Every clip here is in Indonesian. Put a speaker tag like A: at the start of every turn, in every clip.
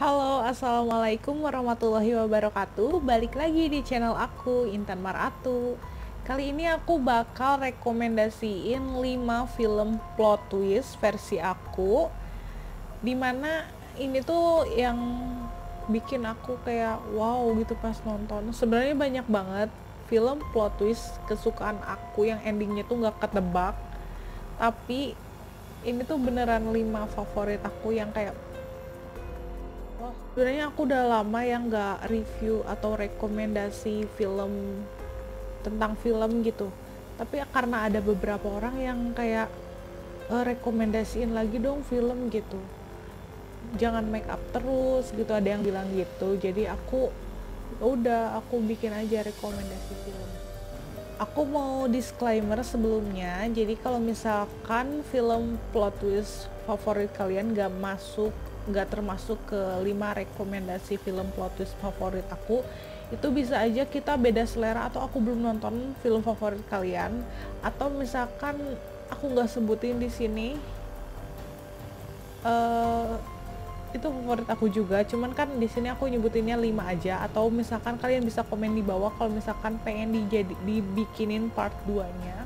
A: Halo, assalamualaikum warahmatullahi wabarakatuh. Balik lagi di channel aku, Intan Maratu. Kali ini aku bakal rekomendasiin 5 film plot twist versi aku, dimana ini tuh yang bikin aku kayak wow gitu pas nonton. Sebenarnya banyak banget film plot twist kesukaan aku yang endingnya tuh gak ketebak, tapi ini tuh beneran 5 favorit aku yang kayak sebenarnya aku udah lama yang nggak review atau rekomendasi film tentang film gitu, tapi karena ada beberapa orang yang kayak rekomendasiin lagi dong film gitu, jangan make up terus gitu, ada yang bilang gitu. Jadi aku udah aku bikin aja rekomendasi film. Aku mau disclaimer sebelumnya, jadi kalau misalkan film plot twist favorit kalian gak termasuk ke 5 rekomendasi film plot twist favorit aku, itu bisa aja kita beda selera atau aku belum nonton film favorit kalian, atau misalkan aku gak sebutin di sini itu favorit aku juga, cuman kan di sini aku nyebutinnya 5 aja. Atau misalkan kalian bisa komen di bawah kalau misalkan pengen dibikinin part 2-nya.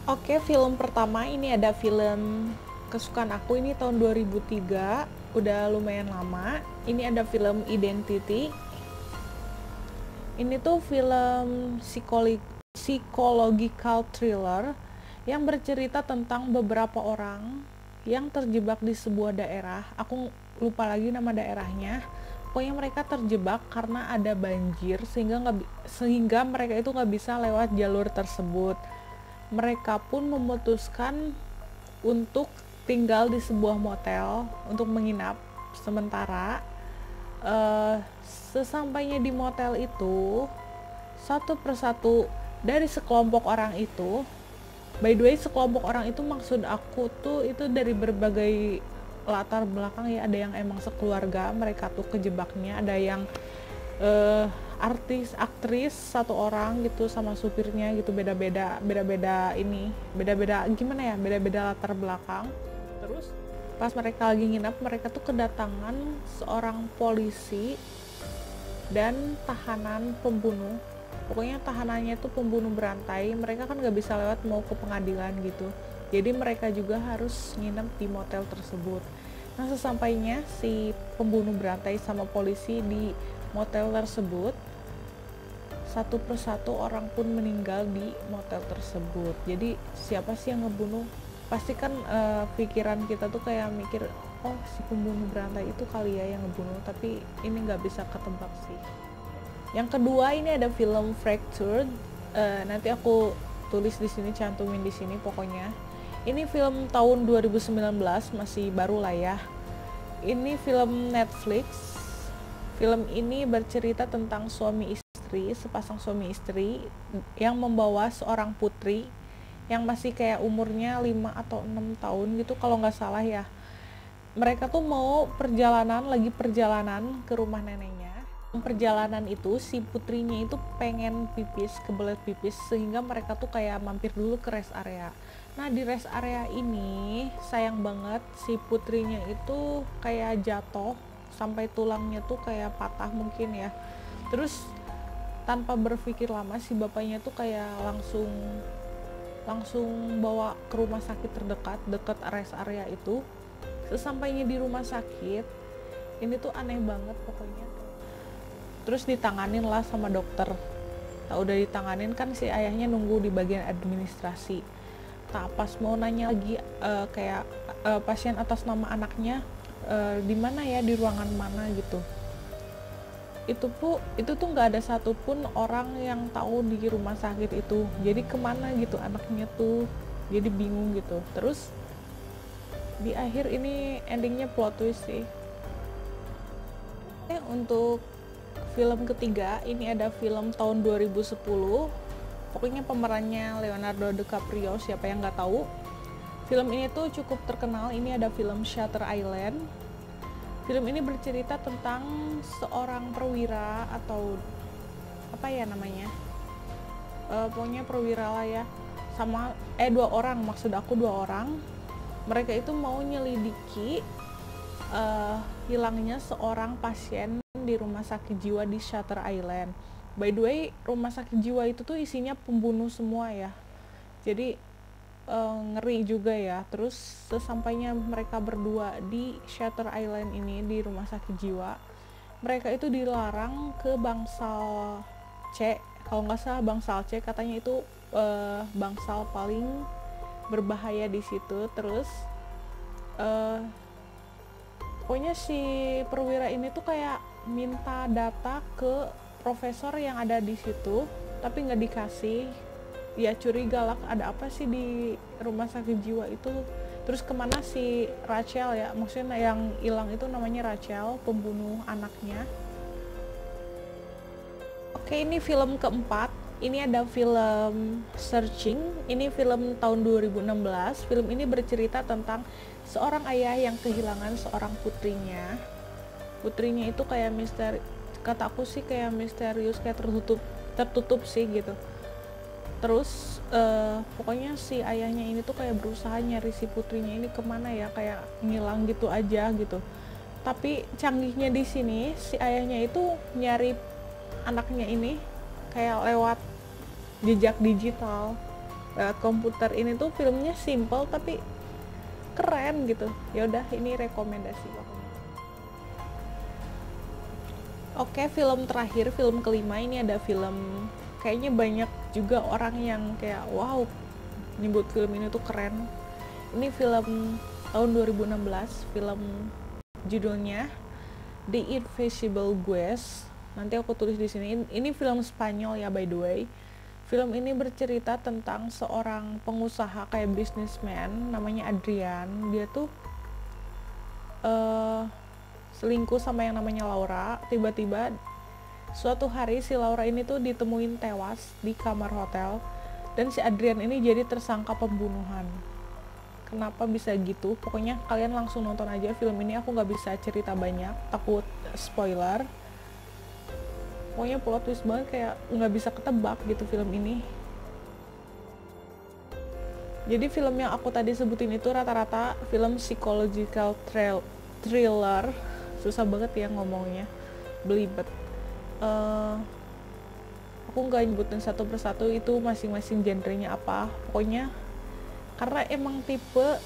A: Oke, film pertama ini ada film kesukaan aku, ini tahun 2003, udah lumayan lama. Ini ada film Identity. Ini tuh film psychological thriller yang bercerita tentang beberapa orang yang terjebak di sebuah daerah. Aku lupa lagi nama daerahnya. Pokoknya mereka terjebak karena ada banjir, sehingga mereka itu nggak bisa lewat jalur tersebut. Mereka pun memutuskan untuk tinggal di sebuah motel untuk menginap sementara. Sesampainya di motel itu, satu persatu dari sekelompok orang itu, by the way, sekelompok orang itu maksud aku tuh itu dari berbagai latar belakang ya. Ada yang emang sekeluarga mereka tuh kejebaknya, ada yang artis, aktris satu orang gitu sama supirnya gitu, beda-beda gimana ya, beda-beda latar belakang. Terus pas mereka lagi nginap, mereka tuh kedatangan seorang polisi dan tahanan pembunuh. Pokoknya tahanannya itu pembunuh berantai. Mereka kan gak bisa lewat mau ke pengadilan gitu, jadi mereka juga harus nginep di motel tersebut. Nah, sesampainya si pembunuh berantai sama polisi di motel tersebut, satu persatu orang pun meninggal di motel tersebut. Jadi siapa sih yang ngebunuh? Pasti kan pikiran kita tuh kayak mikir, oh si pembunuh berantai itu kali ya yang ngebunuh, tapi ini gak bisa ketebak sih. Yang kedua ini ada film Fractured. Nanti aku tulis di sini, cantumin di sini pokoknya. Ini film tahun 2019, masih baru lah ya. Ini film Netflix. Film ini bercerita tentang sepasang suami istri yang membawa seorang putri yang masih kayak umurnya 5 atau 6 tahun gitu kalau nggak salah ya. Mereka tuh mau lagi perjalanan ke rumah neneknya. Perjalanan itu si putrinya itu pengen pipis, kebelet pipis, sehingga mereka tuh kayak mampir dulu ke rest area. Nah, di rest area ini sayang banget si putrinya itu kayak jatuh sampai tulangnya tuh kayak patah mungkin ya. Terus tanpa berpikir lama si bapaknya tuh kayak langsung bawa ke rumah sakit terdekat, dekat rest area itu. Sesampainya di rumah sakit, ini tuh aneh banget pokoknya. Terus ditanganin lah sama dokter. Nah, udah ditanganin kan si ayahnya nunggu di bagian administrasi. Nah, pas mau nanya lagi pasien atas nama anaknya di mana ya, di ruangan mana gitu. Itu tuh nggak ada satupun orang yang tahu di rumah sakit itu. Jadi kemana gitu anaknya tuh. Jadi bingung gitu. Terus di akhir ini endingnya plot twist sih. Untuk film ketiga ini ada film tahun 2010. Pokoknya pemerannya Leonardo DiCaprio, siapa yang nggak tahu. Film ini tuh cukup terkenal. Ini ada film Shutter Island. Film ini bercerita tentang seorang perwira atau apa ya namanya, pokoknya perwira lah ya, dua orang. Mereka itu mau nyelidiki hilangnya seorang pasien di rumah sakit jiwa di Shutter Island. By the way, rumah sakit jiwa itu tuh isinya pembunuh semua ya. Jadi ngeri juga ya. Terus sesampainya mereka berdua di Shutter Island ini, di rumah sakit jiwa, mereka itu dilarang ke bangsal C. Kalau nggak salah bangsal C, katanya itu bangsal paling berbahaya di situ. Terus pokoknya si perwira ini tuh kayak minta data ke profesor yang ada di situ, tapi nggak dikasih. Ya curiga lah, ada apa sih di rumah sakit jiwa itu. Terus kemana si Rachel ya, maksudnya yang hilang itu namanya Rachel, pembunuh anaknya. Oke, ini film keempat. Ini ada film Searching. Ini film tahun 2016. Film ini bercerita tentang seorang ayah yang kehilangan seorang putrinya. Putrinya itu kayak kata aku sih kayak misterius, kayak tertutup sih gitu. Terus pokoknya si ayahnya ini tuh kayak berusaha nyari si putrinya ini kemana ya, kayak ngilang gitu aja gitu. Tapi canggihnya di sini si ayahnya itu nyari anaknya ini kayak lewat jejak digital, lewat komputer. Ini tuh filmnya simple tapi keren gitu. Ya udah, ini rekomendasi pokoknya. Oke, film terakhir, film kelima. Ini ada film kayaknya banyak juga orang yang kayak wow, nyebut film ini tuh keren. Ini film tahun 2016, film judulnya The Invisible Guest. Nanti aku tulis di sini. Ini film Spanyol ya, by the way. Film ini bercerita tentang seorang pengusaha kayak businessman namanya Adrian. Dia tuh selingkuh sama yang namanya Laura. Tiba-tiba suatu hari si Laura ini tuh ditemuin tewas di kamar hotel, dan si Adrian ini jadi tersangka pembunuhan. Kenapa bisa gitu? Pokoknya kalian langsung nonton aja film ini. Aku nggak bisa cerita banyak, takut spoiler. Pokoknya plot twist banget, kayak nggak bisa ketebak gitu film ini. Jadi film yang aku tadi sebutin itu rata-rata film psychological thriller. Susah banget ya ngomongnya, belibet. Aku nggak nyebutin satu persatu itu masing-masing genrenya apa. Pokoknya karena emang tipe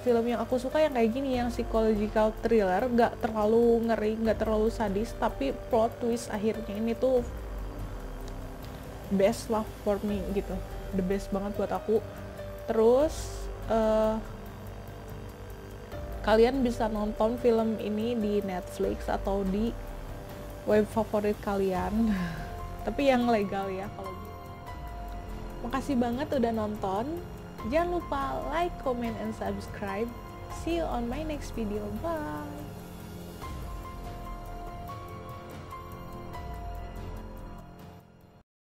A: film yang aku suka yang kayak gini, yang psychological thriller, nggak terlalu ngeri, nggak terlalu sadis, tapi plot twist akhirnya ini tuh best lah for me gitu, the best banget buat aku. Terus kalian bisa nonton film ini di Netflix atau di web favorit kalian tapi yang legal ya kalau gitu. Makasih banget udah nonton. Jangan lupa like, comment, and subscribe. See you on my next video. Bye.